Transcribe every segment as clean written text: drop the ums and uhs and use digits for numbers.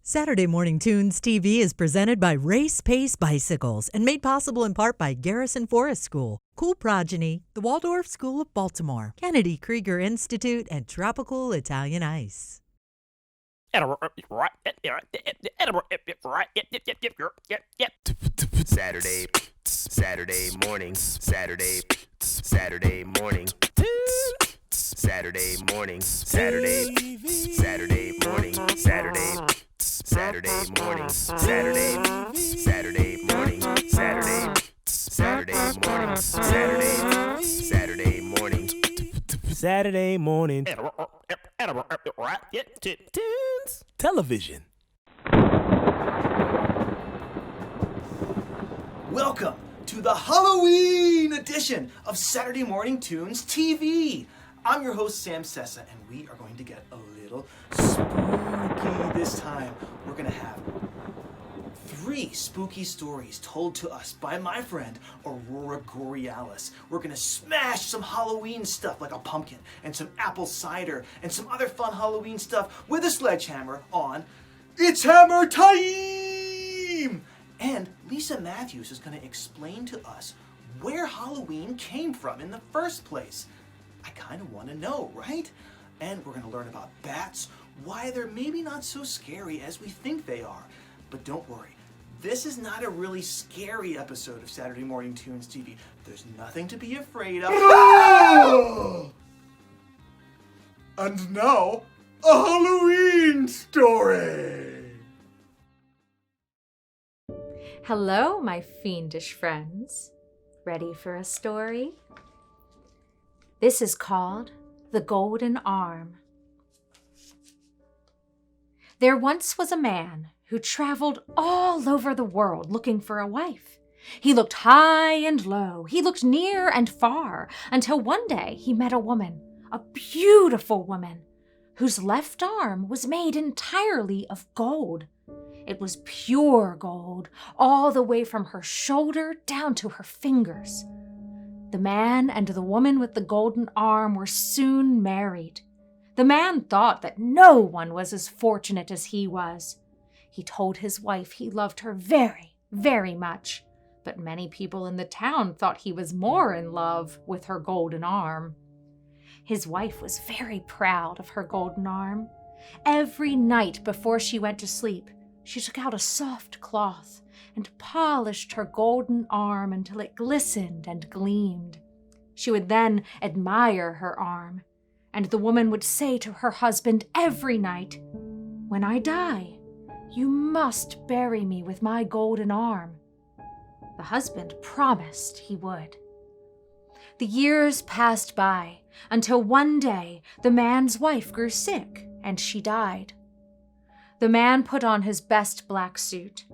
Saturday Morning Tunes TV is presented by Race Pace Bicycles and made possible in part by Garrison Forest School, Cool Progeny, the Waldorf School of Baltimore, Kennedy Krieger Institute, and Tropical Italian Ice. Saturday morning, Saturday morning, Saturday morning, Saturday morning, Saturday morning, Saturday morning, Saturday morning, television. Welcome to the Halloween edition of Saturday Morning Tunes TV. I'm your host, Sam Sessa, and we are going to get a little spooky this time. We're going to have 3 spooky stories told to us by my friend, Aurora Gorealis. We're going to smash some Halloween stuff like a pumpkin and some apple cider and some other fun Halloween stuff with a sledgehammer on It's Hammer Time! And Lisa Mathews is going to explain to us where Halloween came from in the first place. I kind of want to know, right? And we're going to learn about bats, why they're maybe not so scary as we think they are. But don't worry, this is not a really scary episode of Saturday Morning Tunes TV. There's nothing to be afraid of. And now, a Halloween story! Hello, my fiendish friends. Ready for a story? This is called The Golden Arm. There once was a man who traveled all over the world looking for a wife. He looked high and low, he looked near and far, until one day he met a woman, a beautiful woman, whose left arm was made entirely of gold. It was pure gold, all the way from her shoulder down to her fingers. The man and the woman with the golden arm were soon married. The man thought that no one was as fortunate as he was. He told his wife he loved her very, very much, but many people in the town thought he was more in love with her golden arm. His wife was very proud of her golden arm. Every night before she went to sleep, she took out a soft cloth and polished her golden arm until it glistened and gleamed. She would then admire her arm, and the woman would say to her husband every night, "When I die, you must bury me with my golden arm." The husband promised he would. The years passed by until one day the man's wife grew sick and she died. The man put on his best black suit.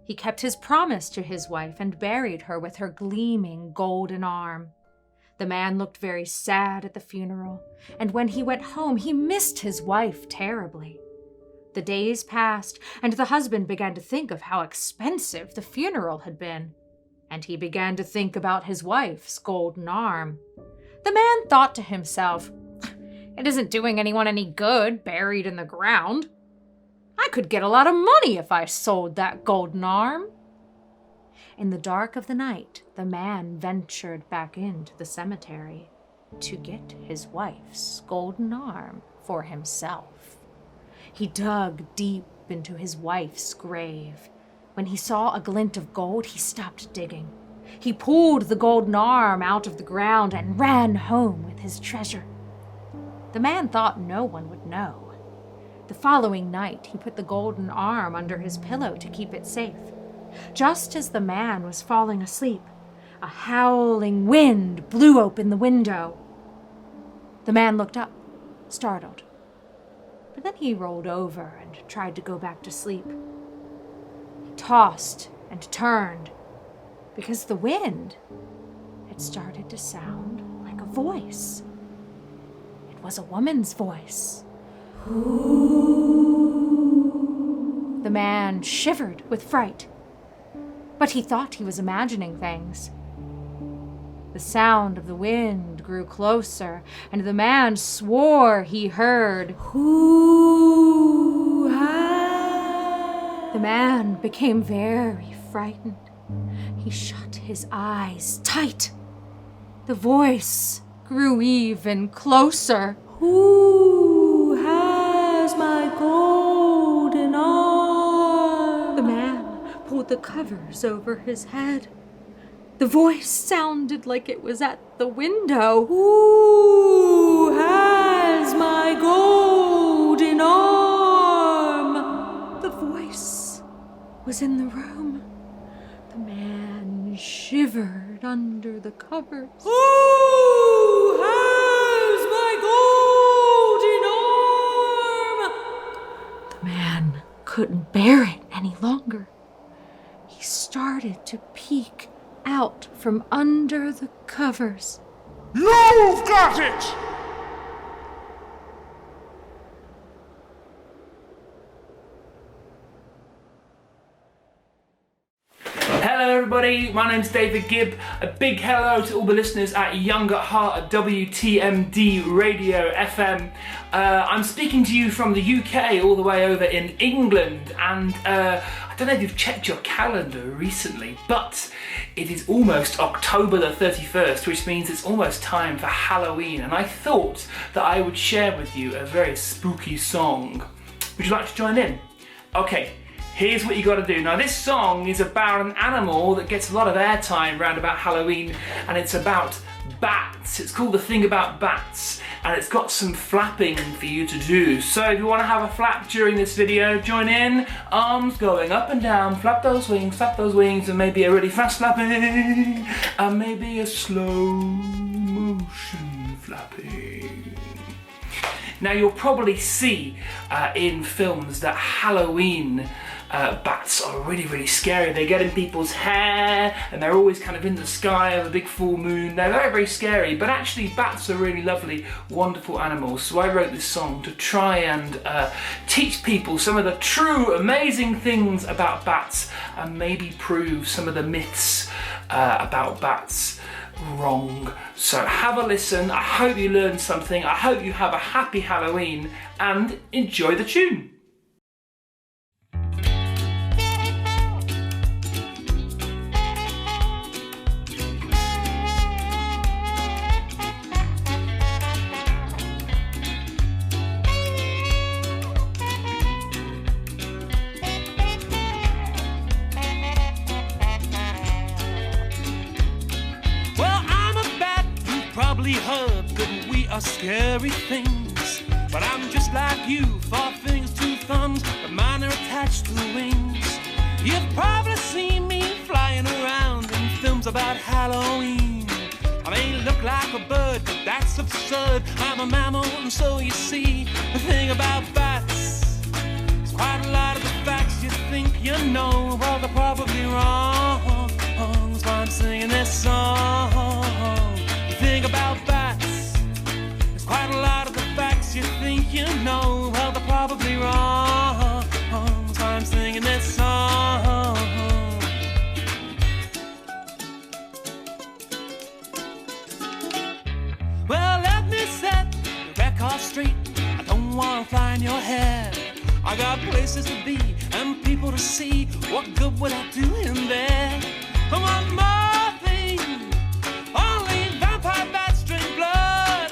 He kept his promise to his wife and buried her with her gleaming golden arm. The man looked very sad at the funeral, and when he went home, he missed his wife terribly. The days passed, and the husband began to think of how expensive the funeral had been, and he began to think about his wife's golden arm. The man thought to himself, "It isn't doing anyone any good buried in the ground. I could get a lot of money if I sold that golden arm." In the dark of the night, the man ventured back into the cemetery to get his wife's golden arm for himself. He dug deep into his wife's grave. When he saw a glint of gold, he stopped digging. He pulled the golden arm out of the ground and ran home with his treasure. The man thought no one would know. The following night, he put the golden arm under his pillow to keep it safe. Just as the man was falling asleep, a howling wind blew open the window. The man looked up, startled. But then he rolled over and tried to go back to sleep. He tossed and turned, because the wind had started to sound like a voice. It was a woman's voice. The man shivered with fright, but he thought he was imagining things. The sound of the wind grew closer, and the man swore he heard hoo-ha. The man became very frightened. He shut his eyes tight. The voice grew even closer. Who has my golden arm? The man pulled the covers over his head. The voice sounded like it was at the window. Who has my golden arm? The voice was in the room. The man shivered under the covers. Who has my golden arm? The man couldn't bear it any longer. He started to peek out from under the covers. You've got it! Hello everybody, my name's David Gibb. A big hello to all the listeners at Young at Heart at WTMD Radio FM. I'm speaking to you from the UK all the way over in England, and I don't know if you've checked your calendar recently, but it is almost October the 31st, which means it's almost time for Halloween, and I thought that I would share with you a very spooky song. Would you like to join in? Okay. Here's what you got to do. Now, this song is about an animal that gets a lot of airtime around about Halloween, and it's about bats. It's called The Thing About Bats, and it's got some flapping for you to do. So if you want to have a flap during this video, join in. Arms going up and down, flap those wings, and maybe a really fast flapping, and maybe a slow motion flapping. Now, you'll probably see in films that Halloween bats are really, really scary. They get in people's hair, and they're always kind of in the sky of a big full moon. They're very, very scary, but actually bats are really lovely, wonderful animals. So I wrote this song to try and teach people some of the true, amazing things about bats, and maybe prove some of the myths about bats wrong. So have a listen. I hope you learned something. I hope you have a happy Halloween and enjoy the tune. Heard that we are scary things, but I'm just like you, 4 fingers, 2 thumbs, but mine are attached to the wings. You've probably seen me flying around in films about Halloween. I may look like a bird, but that's absurd. I'm a mammal, and so you see, the thing about bats is quite a lot of the facts you think you know, well, they're probably wrong. That's why I'm singing this song. Think about bats. There's quite a lot of the facts you think you know, well, they're probably wrong. That's why I'm singing this song. Well, let me set the record straight. I don't want to fly in your hair. I got places to be and people to see. What good would I do in there? I want more thing. Only vampire bats drink blood.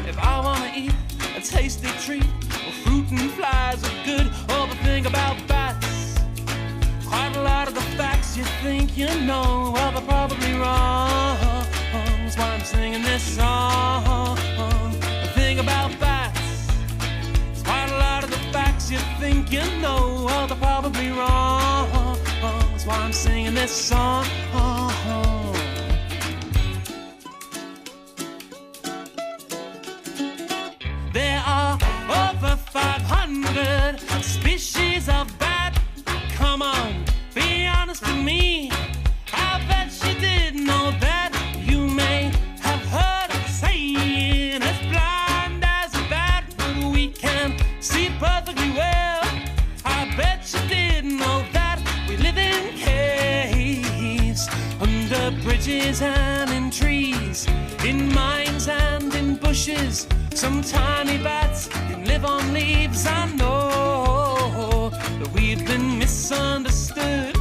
If I want to eat a tasty treat, well, fruit and flies are good. Oh, the thing about bats, quite a lot of the facts you think you know, well, they're probably wrong. That's why I'm singing this song. The thing about bats, quite a lot of the facts you think you know, well, they're probably wrong. That's why I'm singing this song. There are over 500 species of bat. Come on, be honest with me. I bet you didn't know that. You may have heard of saying as blind as a bat, but we can see perfectly well. I bet you didn't know that. We live in caves, under bridges and in trees, in mines and in bushes. Some tiny bats can live on leaves. I know that we've been misunderstood.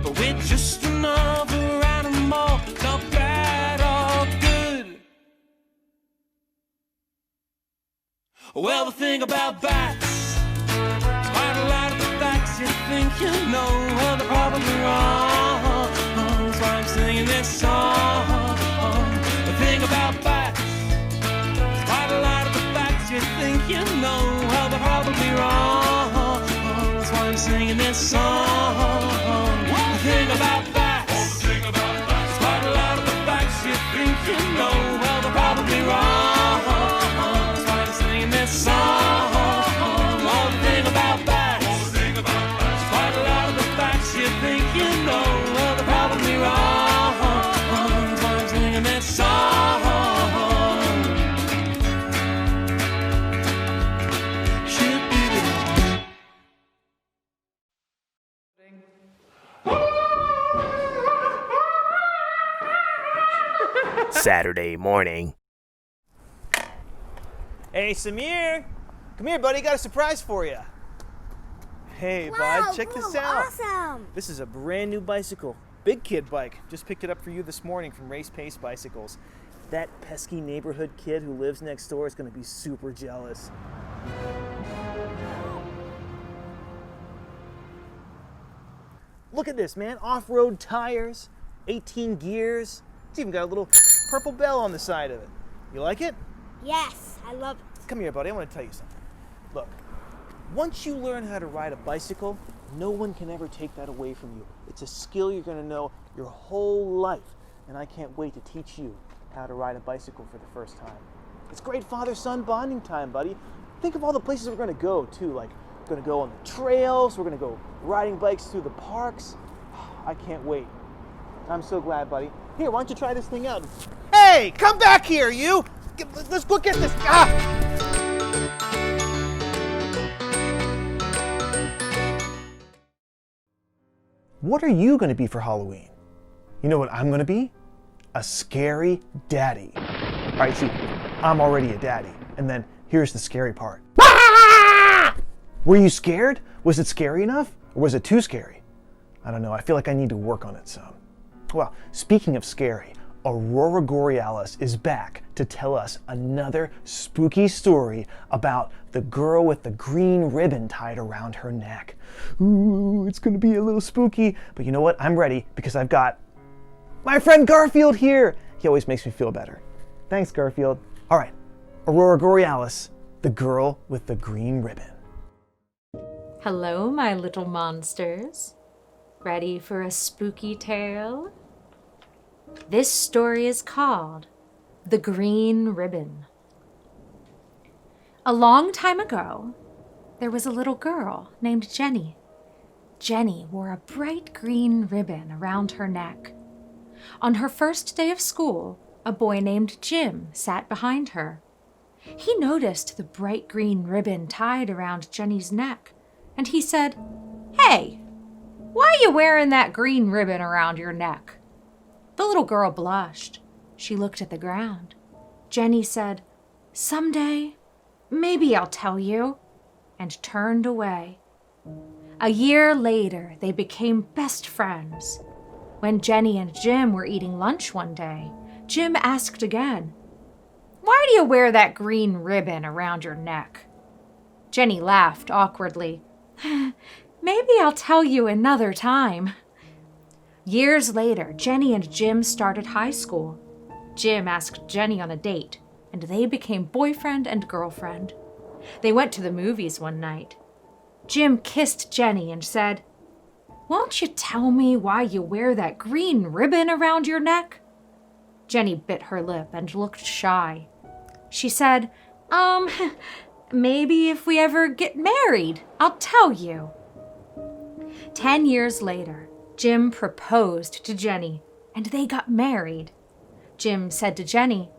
But we're just another animal, not bad or good. Well, the thing about bats, quite a lot of the facts you think you know, well, they're probably wrong. That's why I'm singing this song. The thing about bats, quite a lot of the facts you think you know, well, they're probably wrong. That's why I'm singing this song. The thing about bats, quite a lot of the facts you think you know, well, they're probably wrong. That's why I'm singing this song. Oh, the thing about bats, quite a lot of the facts you think you know, well, they're probably wrong. That's why I'm singing this song. Saturday morning. Hey, Samir! Come here, buddy. Got a surprise for you. Hey, bud, check this out. Awesome! This is a brand new bicycle. Big kid bike. Just picked it up for you this morning from Race Pace Bicycles. That pesky neighborhood kid who lives next door is going to be super jealous. Look at this, man. Off-road tires, 18 gears. It's even got a little purple bell on the side of it. You like it? Yes, I love it. Come here, buddy. I want to tell you something. Look, once you learn how to ride a bicycle, no one can ever take that away from you. It's a skill you're going to know your whole life, and I can't wait to teach you how to ride a bicycle for the first time. It's great father-son bonding time, buddy. Think of all the places we're going to go, too. Like, we're going to go on the trails. We're going to go riding bikes through the parks. I can't wait. I'm so glad, buddy. Here, why don't you try this thing out? Hey, come back here, you! Let's go get this. What are you going to be for Halloween? You know what I'm going to be? A scary daddy. All right, see, I'm already a daddy. And then here's the scary part. Were you scared? Was it scary enough? Or was it too scary? I don't know. I feel like I need to work on it some. Well, speaking of scary, Aurora Gorealis is back to tell us another spooky story about the girl with the green ribbon tied around her neck. Ooh, it's gonna be a little spooky, but you know what? I'm ready because I've got my friend Garfield here. He always makes me feel better. Thanks, Garfield. All right, Aurora Gorealis, the girl with the green ribbon. Hello, my little monsters. Ready for a spooky tale? This story is called The Green Ribbon. A long time ago, there was a little girl named Jenny. Jenny wore a bright green ribbon around her neck. On her first day of school, a boy named Jim sat behind her. He noticed the bright green ribbon tied around Jenny's neck, and he said, "Hey, why are you wearing that green ribbon around your neck?" The little girl blushed. She looked at the ground. Jenny said, "Someday, maybe I'll tell you," and turned away. A year later, they became best friends. When Jenny and Jim were eating lunch one day, Jim asked again, "Why do you wear that green ribbon around your neck?" Jenny laughed awkwardly. "Maybe I'll tell you another time." Years later, Jenny and Jim started high school. Jim asked Jenny on a date, and they became boyfriend and girlfriend. They went to the movies one night. Jim kissed Jenny and said, "Won't you tell me why you wear that green ribbon around your neck?" Jenny bit her lip and looked shy. She said, "Maybe if we ever get married, I'll tell you." 10 years later, Jim proposed to Jenny, and they got married. Jim said to Jenny,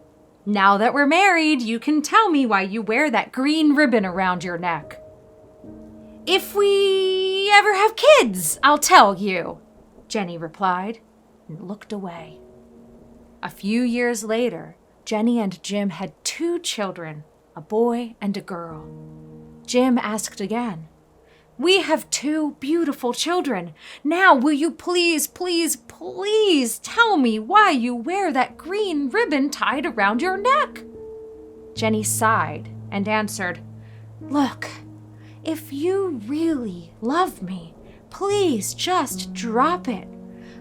"Now that we're married, you can tell me why you wear that green ribbon around your neck." "If we ever have kids, I'll tell you," Jenny replied, and looked away. A few years later, Jenny and Jim had 2 children, a boy and a girl. Jim asked again, We have 2 beautiful children. Now will you please, please, please tell me why you wear that green ribbon tied around your neck? Jenny sighed and answered, Look, if you really love me, please just drop it.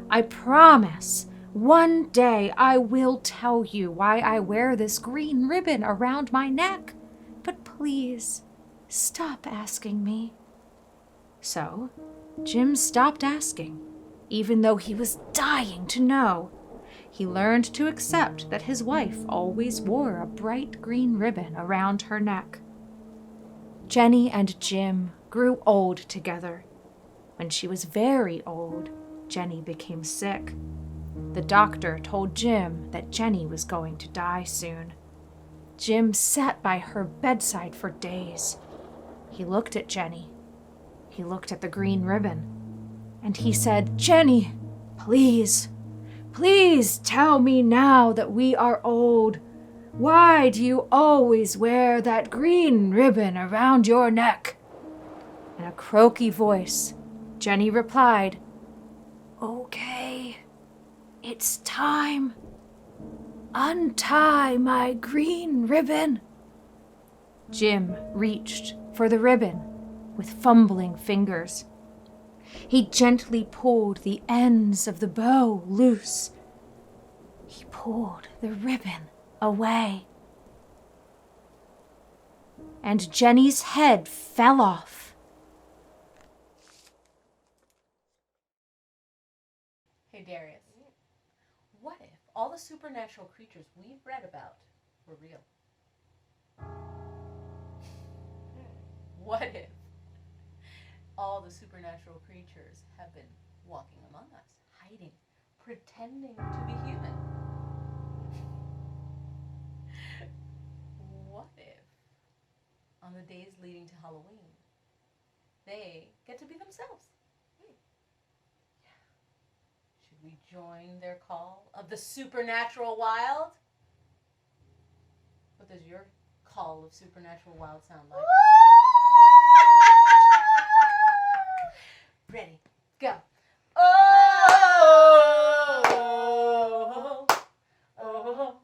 I promise, one day I will tell you why I wear this green ribbon around my neck. But please, stop asking me. So, Jim stopped asking, even though he was dying to know. He learned to accept that his wife always wore a bright green ribbon around her neck. Jenny and Jim grew old together. When she was very old, Jenny became sick. The doctor told Jim that Jenny was going to die soon. Jim sat by her bedside for days. He looked at Jenny. He looked at the green ribbon. And he said, Jenny, please, please tell me now that we are old. Why do you always wear that green ribbon around your neck? In a croaky voice, Jenny replied, Okay, it's time. Untie my green ribbon. Jim reached for the ribbon with fumbling fingers. He gently pulled the ends of the bow loose. He pulled the ribbon away. And Jenny's head fell off. Hey Darius, what if all the supernatural creatures we've read about were real? What if all the supernatural creatures have been walking among us, hiding, pretending to be human? What if, on the days leading to Halloween, they get to be themselves? Should we join their call of the supernatural wild? What does your call of supernatural wild sound like? Ready, go. Oh, oh, oh,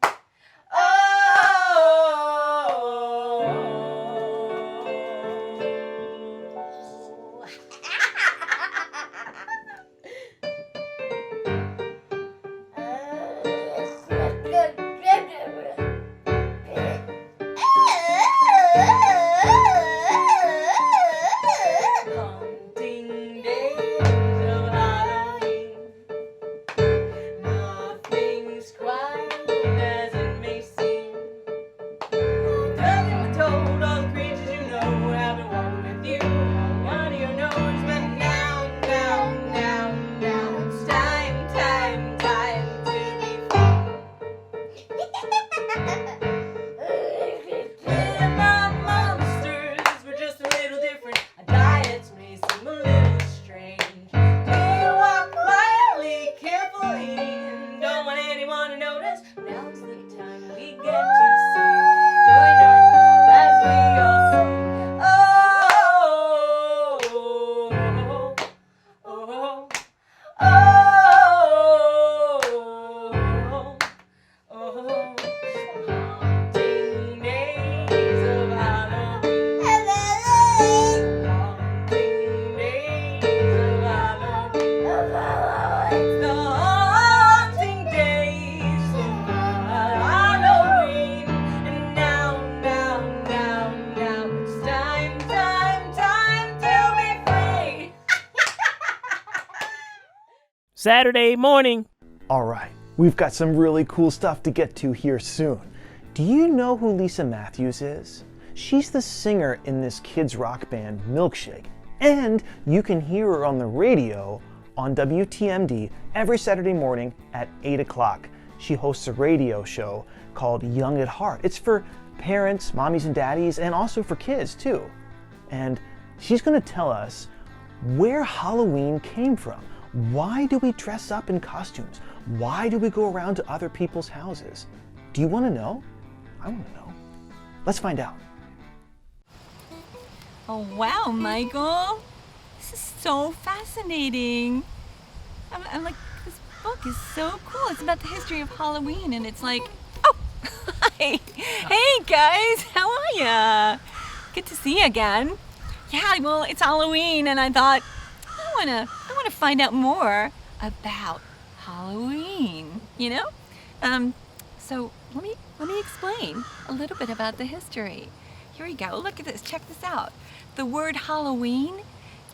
Saturday morning. All right, we've got some really cool stuff to get to here soon. Do you know who Lisa Mathews is? She's the singer in this kids rock band Milkshake, and you can hear her on the radio on WTMD every Saturday morning at 8 o'clock. She hosts a radio show called Young at Heart. It's for parents, mommies and daddies, and also for kids too. And she's going to tell us where Halloween came from. Why do we dress up in costumes? Why do we go around to other people's houses? Do you want to know? I want to know. Let's find out. Oh, wow, Michael. so fascinating. I'm like, this book is so cool. It's about the history of Halloween, and it's like, oh, hi. Hey guys, how are ya? Good to see you again. Yeah, well, it's Halloween, and I thought I wanna find out more about Halloween. You know? So let me explain a little bit about the history. Here we go. Look at this. Check this out. The word Halloween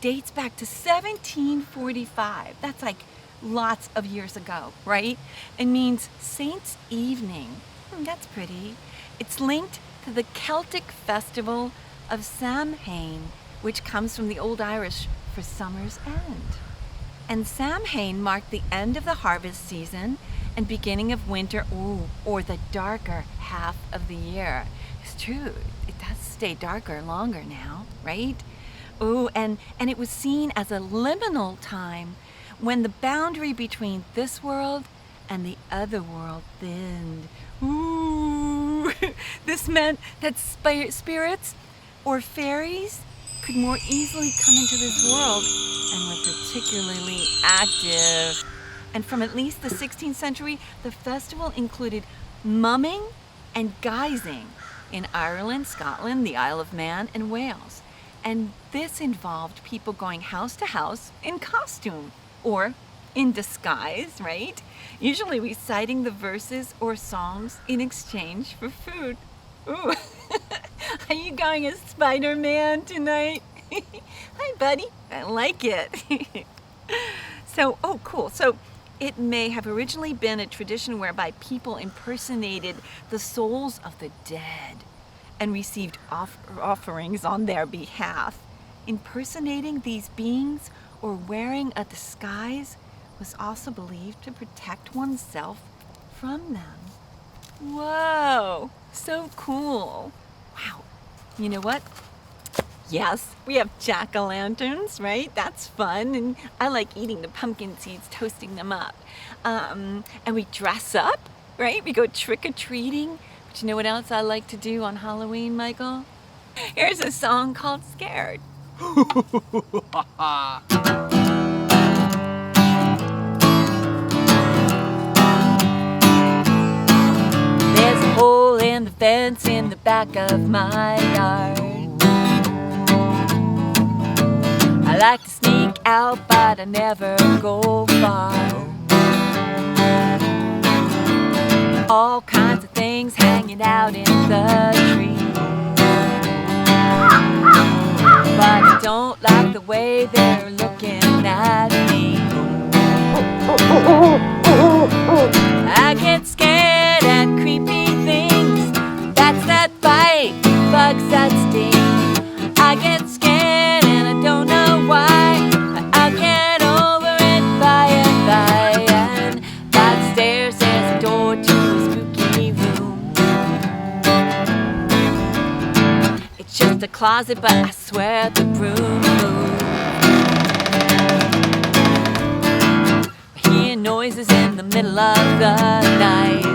dates back to 1745. That's like lots of years ago, right? It means Saint's Evening. That's pretty. It's linked to the Celtic festival of Samhain, which comes from the Old Irish for summer's end. And Samhain marked the end of the harvest season and beginning of winter, or the darker half of the year. It's true, it does stay darker longer now, right? And it was seen as a liminal time when the boundary between this world and the other world thinned. Ooh, this meant that spirits or fairies could more easily come into this world and were particularly active. And from at least the 16th century, the festival included mumming and guising in Ireland, Scotland, the Isle of Man, and Wales. And this involved people going house to house in costume or in disguise, right? Usually reciting the verses or songs in exchange for food. Ooh, are you going as Spider-Man tonight? Hi, buddy. I like it. So, cool. So it may have originally been a tradition whereby people impersonated the souls of the dead and received offerings on their behalf. Impersonating these beings or wearing a disguise was also believed to protect oneself from them. Whoa, so cool. Wow. You know what? Yes, we have jack-o'-lanterns, right? That's fun, and I like eating the pumpkin seeds, toasting them up. And we dress up, right? We go trick-or-treating. But you know what else I like to do on Halloween, Michael? Here's a song called Scared. There's a hole in the fence in the back of my yard. I like to sneak out, but I never go far. All kinds of things hanging out in the trees, but I don't like the way they're looking at me. I get scared at creepy things. That's that bite, bugs that sting. I get scared and I don't know why, but I'll get over it by and by. And downstairs there's a door to a spooky room. It's just a closet, but I swear the broom moved. I hear noises in the middle of the night.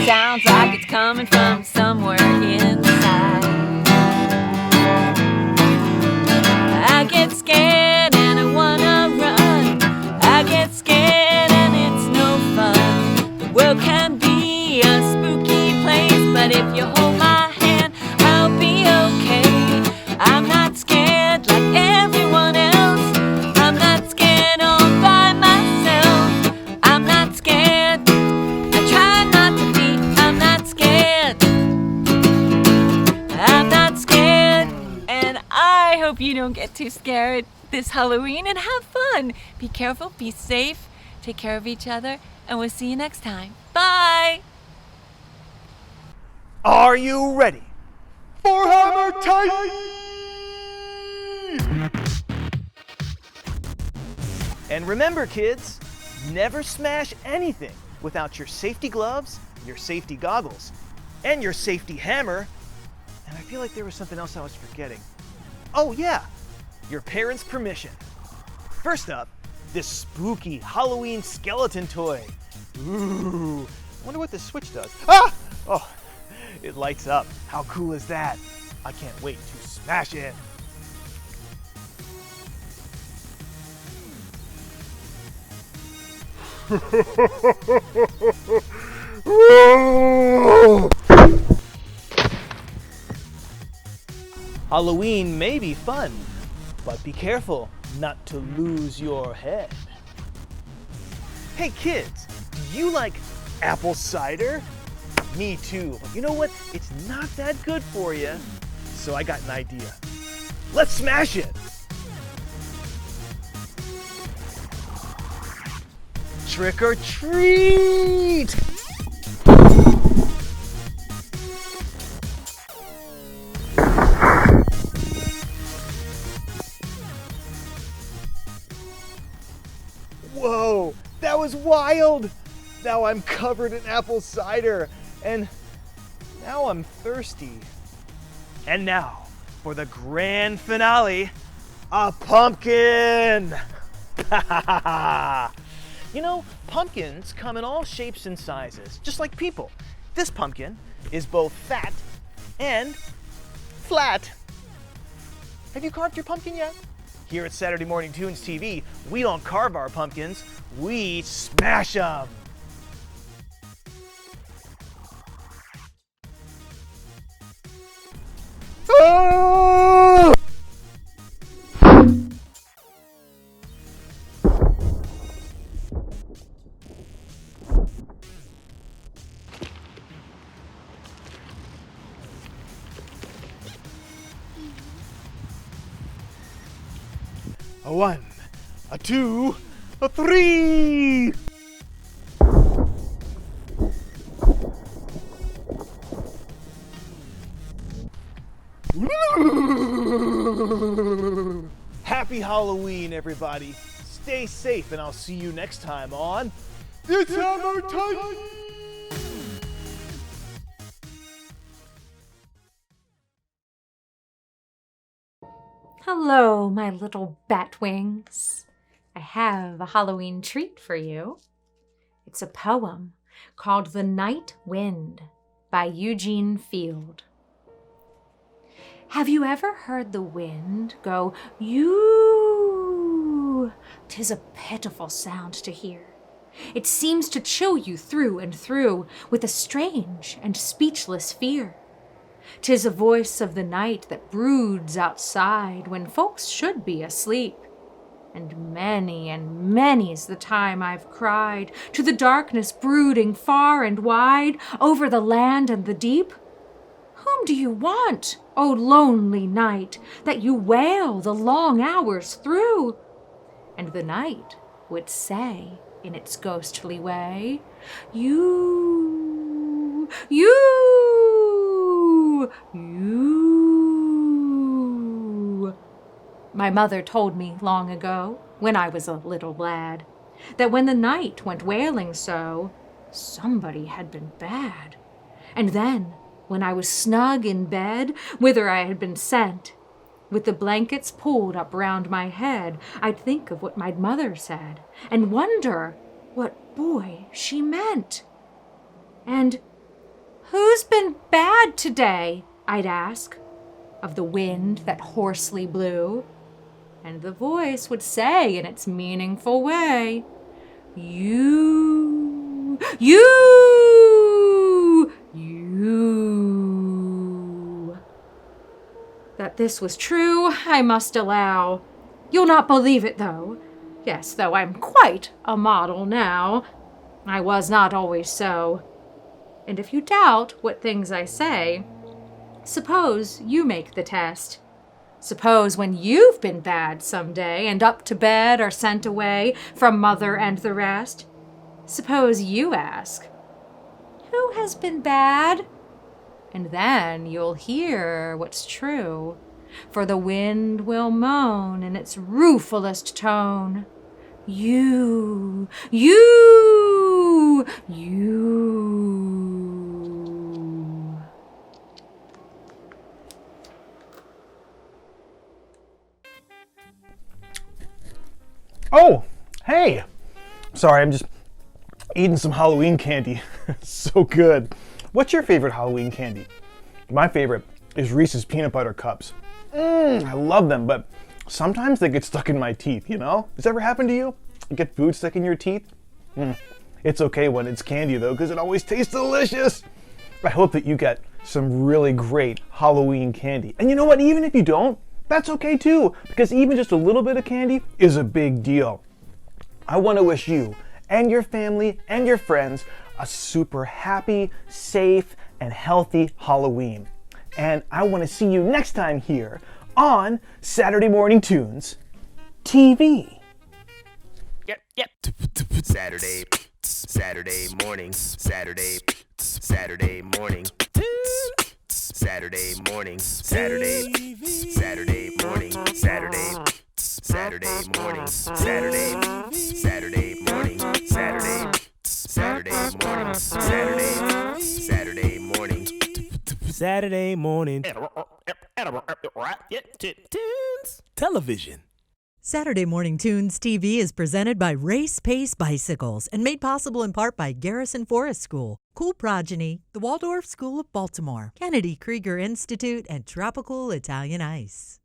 It sounds like it's coming from somewhere inside. I get scared and I wanna run. I get scared and it's no fun. The world can be a spooky place, but if you hold my hand, I'll be okay. I'm not scared like everyone else. I'm not scared all by myself. I'm not scared. I try not to be. I'm not scared. I'm not scared. And I hope you don't get too scared this Halloween, and have fun. Be careful, be safe, take care of each other, and we'll see you next time. Bye! Are you ready for Hammer Time? And remember, kids, never smash anything without your safety gloves, your safety goggles, and your safety hammer. And I feel like there was something else I was forgetting. Oh yeah, your parents' permission. First up, this spooky Halloween skeleton toy. Ooh, I wonder what this switch does. Ah! Oh, it lights up. How cool is that? I can't wait to smash it. Halloween may be fun, but be careful not to lose your head. Hey kids, do you like apple cider? Me too, but you know what? It's not that good for you. So I got an idea. Let's smash it! Trick or treat! Whoa, that was wild! Now I'm covered in apple cider, and now I'm thirsty. And now, for the grand finale, a pumpkin! You know, pumpkins come in all shapes and sizes, just like people. This pumpkin is both fat and flat. Have you carved your pumpkin yet? Here at Saturday Morning Tunes TV, we don't carve our pumpkins, we smash them! Oh! A 1, a 2, a 3! Happy Halloween, everybody. Stay safe, and I'll see you next time on It's Hammer Time! Hello, my little bat wings. I have a Halloween treat for you. It's a poem called The Night Wind by Eugene Field. Have you ever heard the wind go, "yoo"? 'Tis a pitiful sound to hear. It seems to chill you through and through with a strange and speechless fear. 'Tis a voice of the night that broods outside when folks should be asleep. And many's the time I've cried to the darkness brooding far and wide over the land and the deep. Whom do you want, O lonely night, that you wail the long hours through? And the night would say in its ghostly way, You. My mother told me long ago, when I was a little lad, that when the night went wailing so, somebody had been bad. And then, when I was snug in bed, whither I had been sent, with the blankets pulled up round my head, I'd think of what my mother said, and wonder what boy she meant. And, "Who's been bad today?" I'd ask, of the wind that hoarsely blew. And the voice would say in its meaningful way, You. That this was true, I must allow. You'll not believe it, though. Yes, though I'm quite a model now, I was not always so. And if you doubt what things I say, suppose you make the test. Suppose when you've been bad some day and up to bed or sent away from mother and the rest, suppose you ask, "Who has been bad?" And then you'll hear what's true, for the wind will moan in its ruefulest tone, You. Oh, hey! Sorry, I'm just eating some Halloween candy. So good. What's your favorite Halloween candy? My favorite is Reese's Peanut Butter Cups. I love them, but sometimes they get stuck in my teeth, you know? Does that ever happen to you? You get food stuck in your teeth? It's okay when it's candy though, because it always tastes delicious. I hope that you get some really great Halloween candy. And you know what, even if you don't, that's okay too, because even just a little bit of candy is a big deal. I want to wish you and your family and your friends a super happy, safe, and healthy Halloween. And I want to see you next time here on Saturday Morning Tunes TV. Yep. Saturday morning, Saturday morning, Saturday morning, Saturday morning, Saturday morning, Saturday morning, Saturday morning. Tunes television. Saturday Morning Tunes TV is presented by Race Pace Bicycles and made possible in part by Garrison Forest School, Cool Progeny, the Waldorf School of Baltimore, Kennedy Krieger Institute, and Tropical Italian Ice.